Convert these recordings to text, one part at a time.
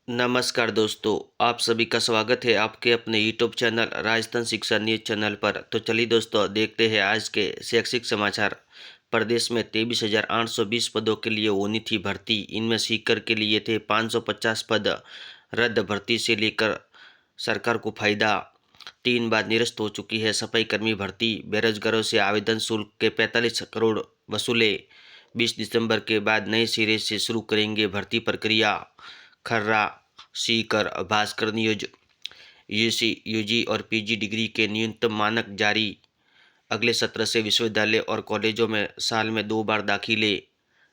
नमस्कार दोस्तों, आप सभी का स्वागत है आपके अपने यूट्यूब चैनल राजस्थान शिक्षा न्यूज चैनल पर। तो चलिए दोस्तों, देखते हैं आज के शैक्षिक समाचार। प्रदेश में 23,820 पदों के लिए होनी थी भर्ती। इनमें सीकर के लिए थे 550 पद। रद्द भर्ती से लेकर सरकार को फायदा। 3 बार निरस्त हो चुकी है सफाई कर्मी भर्ती। बेरोजगारों से आवेदन शुल्क के 45 करोड़ वसूले। 20 दिसंबर के बाद नए सिरे से शुरू करेंगे भर्ती प्रक्रिया। खर्रा, सीकर, भास्कर नियोज। यूजी यूजी और पीजी डिग्री के न्यूनतम मानक जारी। अगले सत्र से विश्वविद्यालय और कॉलेजों में साल में 2 बार दाखिले।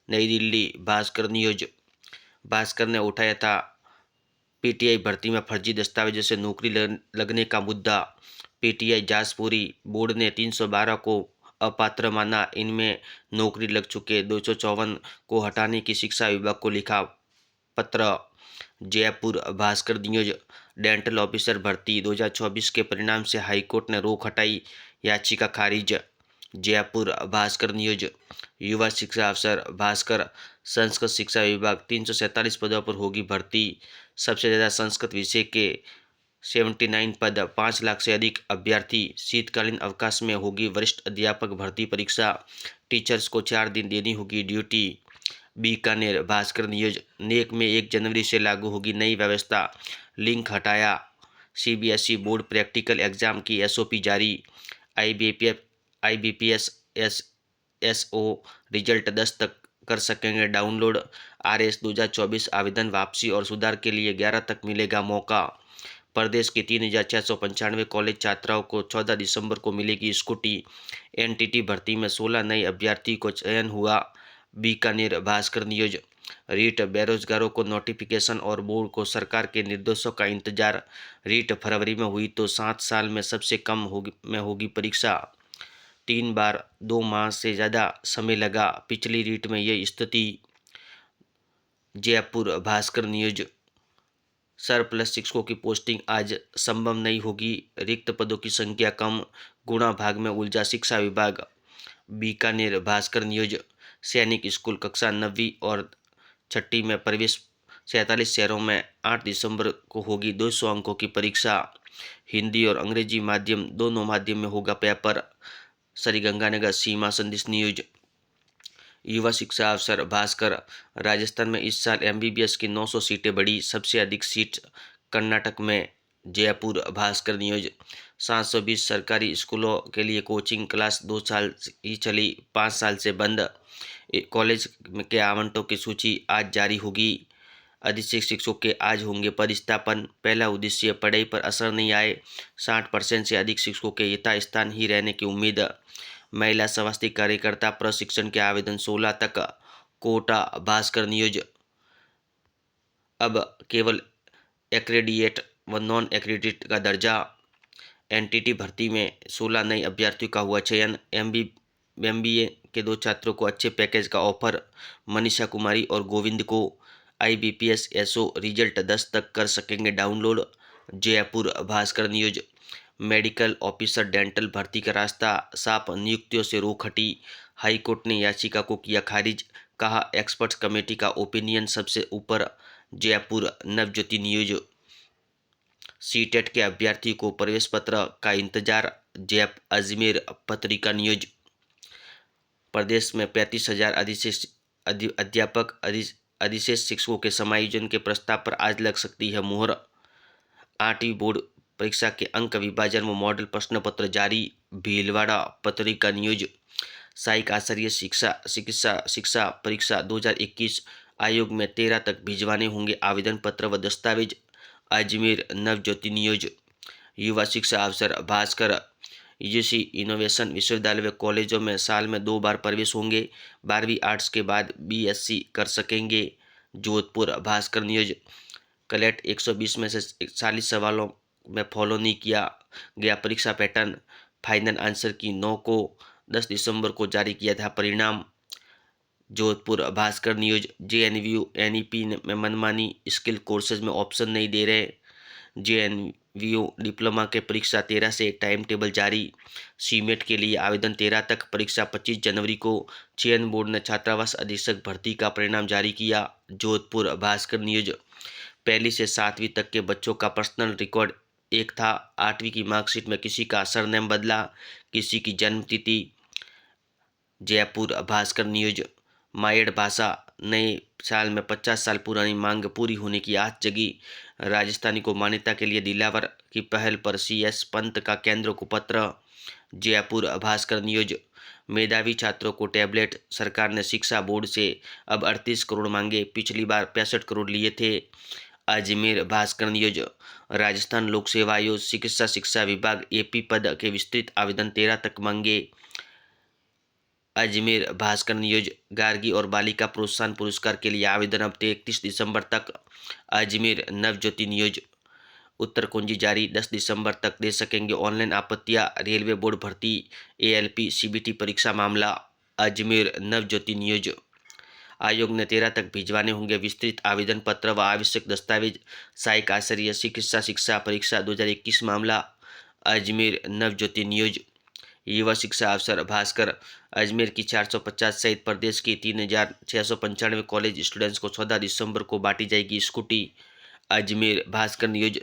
नई दिल्ली, भास्कर नियोज। भास्कर ने उठाया था पीटीआई भर्ती में फर्जी दस्तावेजों से नौकरी लगने का मुद्दा। पीटीआई जांच पूरी। बोर्ड ने 312 को अपात्र माना। इनमें नौकरी लग चुके 254 को हटाने की शिक्षा विभाग को लिखा पत्र। Jaipur, Bhaskar news. Dental officer भर्ती 2024 के परिणाम से हाईकोर्ट ने रोक हटाई। याचिका खारिज। जयपुर, भास्कर न्यूज। युवा शिक्षा अफसर भास्कर। संस्कृत शिक्षा विभाग 347 पदों पर होगी भर्ती। सबसे ज़्यादा संस्कृत विषय के 79 पद, 5 लाख से अधिक अभ्यर्थी। शीतकालीन अवकाश में होगी वरिष्ठ अध्यापक भर्ती परीक्षा। टीचर्स को 4 दिन देनी होगी ड्यूटी। बीकानेर, भास्कर न्यूज। नेक में 1 जनवरी से लागू होगी नई व्यवस्था। लिंक हटाया। सीबीएसई बोर्ड प्रैक्टिकल एग्जाम की एसओपी जारी। आईबीपीएस एसओ रिजल्ट 10 तक कर सकेंगे डाउनलोड। आरएस 2024 आवेदन वापसी और सुधार के लिए 11 तक मिलेगा मौका। प्रदेश के 3,695 कॉलेज छात्राओं को 14 दिसंबर को मिलेगी स्कूटी। एनटीटी भर्ती में 16 नए अभ्यर्थी को चयन हुआ। बीकानेर, भास्कर न्यूज। रीट, बेरोजगारों को नोटिफिकेशन और बोर्ड को सरकार के निर्देशों का इंतजार। रीट फरवरी में हुई तो 7 साल में सबसे कम होगी परीक्षा। 3 बार 2 माह से ज़्यादा समय लगा। पिछली रीट में ये स्थिति। जयपुर, भास्कर न्यूज। सरप्लस शिक्षकों की पोस्टिंग आज संभव नहीं होगी। रिक्त पदों की संख्या कम। गुणा भाग में उलझा शिक्षा विभाग। बीकानेर, भास्कर न्यूज। सैनिक स्कूल कक्षा 9वीं और 6ठी में प्रवेश। 47 शहरों में 8 दिसंबर को होगी 200 अंकों की परीक्षा। हिंदी और अंग्रेजी माध्यम दोनों माध्यम में होगा पेपर। श्रीगंगानगर, सीमा संदेश न्यूज। युवा शिक्षा अफसर भास्कर। राजस्थान में इस साल एमबीबीएस की 900 सीटें बढ़ी। सबसे अधिक सीट कर्नाटक में। जयपुर, भास्कर न्यूज। 720 सरकारी स्कूलों के लिए कोचिंग क्लास 2 साल ही चली, 5 साल से बंद। कॉलेज के आवंटों की सूची आज जारी होगी। अधिशेष शिक्षकों के आज होंगे पदस्थापन। पहला उद्देश्य पढ़ाई पर असर नहीं आए। 60% से अधिक शिक्षकों के यथास्थान ही रहने की उम्मीद। महिला स्वास्थ्य कार्यकर्ता प्रशिक्षण के आवेदन 16 तक। कोटा, भास्कर न्यूज। अब केवल एक्रेडिएट व नॉन एक्रेडिट का दर्जा। एनटीटी भर्ती में 16 नए अभ्यर्थियों का हुआ चयन। एमबीए के 2 छात्रों को अच्छे पैकेज का ऑफर। मनीषा कुमारी और गोविंद को। आईबीपीएस एसओ रिजल्ट 10 तक कर सकेंगे download. Jaipur, Bhaskar news. Medical officer dental भर्ती का रास्ता साफ, नियुक्तियों से रोक हटी। हाईकोर्ट ने याचिका को किया खारिज। कहा एक्सपर्ट्स कमेटी का ओपिनियन सबसे ऊपर। जयपुर, नवज्योति न्यूज। सीटेट के अभ्यर्थी को प्रवेश पत्र का इंतजार। अजमेर, पत्रिका न्यूज। प्रदेश में 35,000 अध्यापक अधिशेष शिक्षकों के समायोजन के प्रस्ताव पर आज लग सकती है मुहर। 8वीं बोर्ड परीक्षा के अंक विभाजन व मॉडल प्रश्न पत्र जारी। भीलवाड़ा, पत्रिका न्यूज। सहायक आचार्य शिक्षा परीक्षा 2021 आयोग में 13 तक भिजवाने होंगे आवेदन पत्र व दस्तावेज। अजमेर, नवज्योति न्यूज। युवा शिक्षा अफसर भास्कर। यूजीसी इनोवेशन विश्वविद्यालय व कॉलेजों में साल में 2 बार प्रवेश होंगे। 12वीं आर्ट्स के बाद बीएससी कर सकेंगे। जोधपुर, भास्कर न्यूज। कलेक्ट 120 में से 40 सवालों में फॉलो नहीं किया गया परीक्षा पैटर्न। फाइनल आंसर की 9 को 10 दिसंबर को जारी किया था परिणाम। Jodhpur, Bhaskar news. JNU NEP में मनमानी, स्किल कोर्सेज में ऑप्शन नहीं दे रहे। जेएनयू डिप्लोमा के परीक्षा 13 से टाइम टेबल जारी। सीमेट के लिए आवेदन 13 तक, परीक्षा 25 जनवरी को। चयन बोर्ड ने छात्रावास अधीक्षक भर्ती का परिणाम जारी किया। जोधपुर, भास्कर न्यूज। पहली से 7वीं तक के बच्चों का पर्सनल रिकॉर्ड एक था। 8वीं की मार्कशीट में किसी का सरनेम बदला, किसी की जन्म तिथि। जयपुर भास्कर न्यूज। मायड़ भाषा, नए साल में 50 साल पुरानी मांग पूरी होने की आस जगी। राजस्थानी को मान्यता के लिए दिलावर की पहल पर CS पंत का केंद्र को पत्र। जयपुर भास्कर न्यूज। मेधावी छात्रों को टैबलेट, सरकार ने शिक्षा बोर्ड से अब 38 करोड़ मांगे, पिछली बार 65 करोड़ लिए थे। अजमेर भास्कर न्यूज। राजस्थान लोक सेवा आयोग चिकित्सा शिक्षा विभाग AP पद के विस्तृत आवेदन 13 तक मांगे। अजमेर भास्कर न्यूज। गार्गी और बालिका प्रोत्साहन पुरस्कार के लिए आवेदन अब 31 दिसंबर तक। अजमेर नवज्योति न्यूज। उत्तर कुंजी जारी, 10 दिसंबर तक दे सकेंगे ऑनलाइन आपत्तियां। रेलवे बोर्ड भर्ती ALP CBT परीक्षा मामला। अजमेर नवज्योति न्यूज। आयोग ने 13 तक भिजवाने होंगे विस्तृत आवेदन पत्र व आवश्यक दस्तावेज। सहायक आचार्य चिकित्सा शिक्षा परीक्षा 2021 मामला। अजमेर नवज्योति न्यूज। युवा शिक्षा अफसर भास्कर। अजमेर की 450 सहित प्रदेश की 3695 कॉलेज स्टूडेंट्स को 14 दिसंबर को बांटी जाएगी scooty. Ajmer Bhaskar news.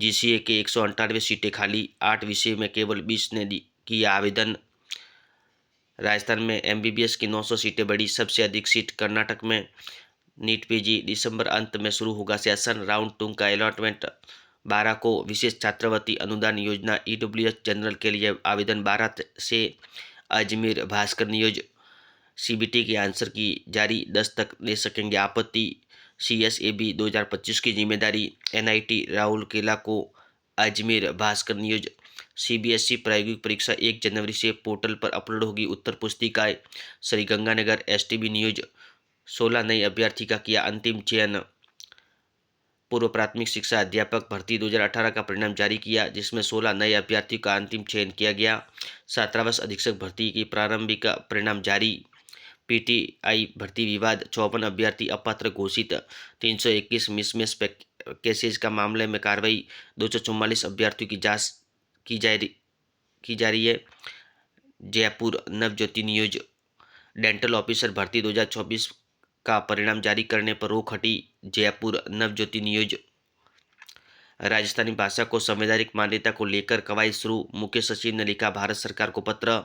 GCA के 198 सीटें खाली, 8 विषय में केवल 20 ने किया आवेदन। राजस्थान में MBBS की 900 सीटें बढ़ी, सबसे अधिक सीट कर्नाटक में। नीट PG दिसंबर अंत में शुरू होगा सेशन। राउंड 2 का अलॉटमेंट 12 को। विशेष छात्रवृत्ति अनुदान योजना EWS जनरल के लिए आवेदन 12 से। अजमेर भास्कर न्यूज। CBT के आंसर की जारी, 10 तक दे सकेंगे आपत्ति। CSAB 2025 की जिम्मेदारी NIT राउरकेला को। अजमेर भास्कर न्यूज। CBSE प्रायोगिक परीक्षा 1 जनवरी से पोर्टल पर अपलोड होगी उत्तर पुस्तिकाएं। Sriganganagar STB news. 16 नए अभ्यर्थी का किया अंतिम चयन। पूर्व प्राथमिक शिक्षा अध्यापक भर्ती 2018 का परिणाम जारी किया, जिसमें 16 नए अभ्यर्थियों का अंतिम चयन किया गया। छात्रावास अधीक्षक भर्ती की प्रारंभिक परिणाम जारी। PTI भर्ती विवाद, 54 अभ्यर्थी अपात्र घोषित। 321 मिसमैच केसेज का मामले में कार्रवाई। 244 अभ्यर्थियों की जांच की जा रही है। Jaipur Navjyoti news. Dental officer भर्ती 2024 का परिणाम जारी करने पर रोक हटी। जयपुर नवज्योति न्यूज। राजस्थानी भाषा को संवैधानिक मान्यता को लेकर कवायद शुरू, मुख्य सचिव ने लिखा भारत सरकार को पत्र।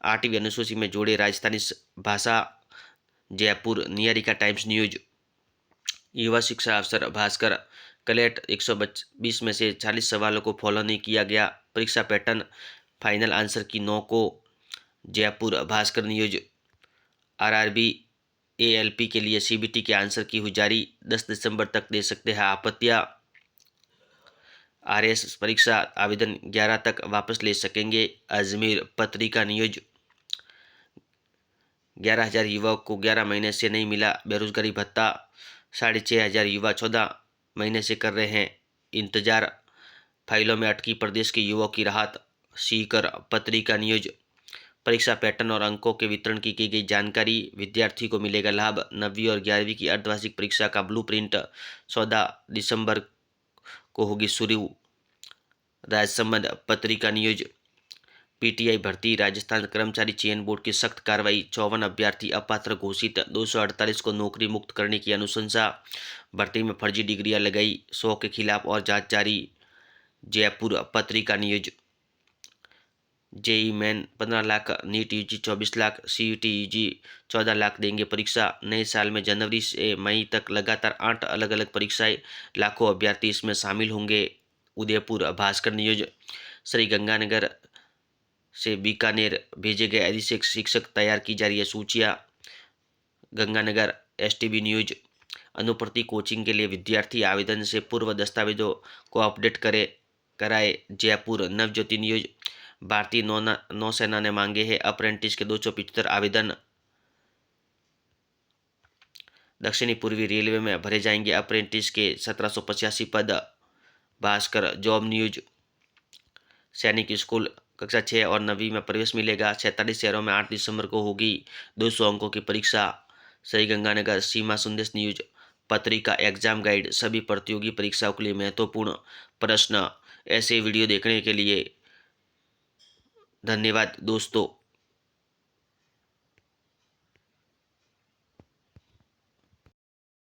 8वीं अनुसूची में जोड़े राजस्थानी भाषा। Jaipur Niyarika Times news. युवा शिक्षा अफसर भास्कर। कलेट 120 में से 40 सवालों को फॉलो नहीं किया गया, परीक्षा पैटर्न फाइनल आंसर की 9 को। Jaipur Bhaskar news. RRB ALP के लिए CBT के आंसर की हुई जारी, 10 दिसंबर तक दे सकते हैं आपत्तियां। RS परीक्षा आवेदन 11 तक वापस ले सकेंगे। अजमेर पत्रिका न्यूज। 11,000 युवाओं को 11 महीने से नहीं मिला बेरोजगारी भत्ता। 6,500 युवा 14 महीने से कर रहे हैं इंतजार। फाइलों में अटकी प्रदेश के युवाओं की राहत। सीकर पत्रिका न्यूज। परीक्षा पैटर्न और अंकों के वितरण की गई जानकारी, विद्यार्थी को मिलेगा लाभ। 9वीं और 11वीं की अर्धवार्षिक परीक्षा का ब्लूप्रिंट 14 दिसंबर को होगी शुरू। राजसमंद पत्रिका न्यूज। PTI भर्ती, राजस्थान कर्मचारी चयन बोर्ड की सख्त कार्रवाई, 54 अभ्यर्थी अपात्र घोषित, 248 को नौकरी मुक्त करने की अनुशंसा। भर्ती में फर्जी डिग्रियां लगाई, 100 के खिलाफ और जांच जारी। Jaipur Patrika news. JEE main 15 lakh, NEET UG 24 lakh, CET UG 14 lakh देंगे परीक्षा। नए साल में जनवरी से मई तक लगातार 8 अलग अलग परीक्षाएं, लाखों अभ्यर्थी इसमें शामिल होंगे। उदयपुर भास्कर न्यूज। श्रीगंगानगर से बीकानेर भेजे गए अधिक शिक्षक तैयार की जा रही है सूचियां। Ganganagar STB news. Anuprati coaching के लिए विद्यार्थी आवेदन से पूर्व दस्तावेजों को अपडेट कराए। जयपुर नवज्योति न्यूज। भारतीय नौसेना ने मांगे हैं अप्रेंटिस के 275 आवेदन। दक्षिणी पूर्वी रेलवे में भरे जाएंगे अप्रेंटिस के 1785 पद। Bhaskar job news. सैनिक स्कूल कक्षा 6 और 9वीं में प्रवेश मिलेगा। 47 शहरों में 8 दिसंबर को होगी 200 अंकों की परीक्षा। श्रीगंगानगर सीमा संदेश न्यूज। पत्रिका एग्जाम गाइड, सभी प्रतियोगी परीक्षाओं के लिए महत्वपूर्ण प्रश्न। ऐसे वीडियो देखने के लिए धन्यवाद दोस्तों।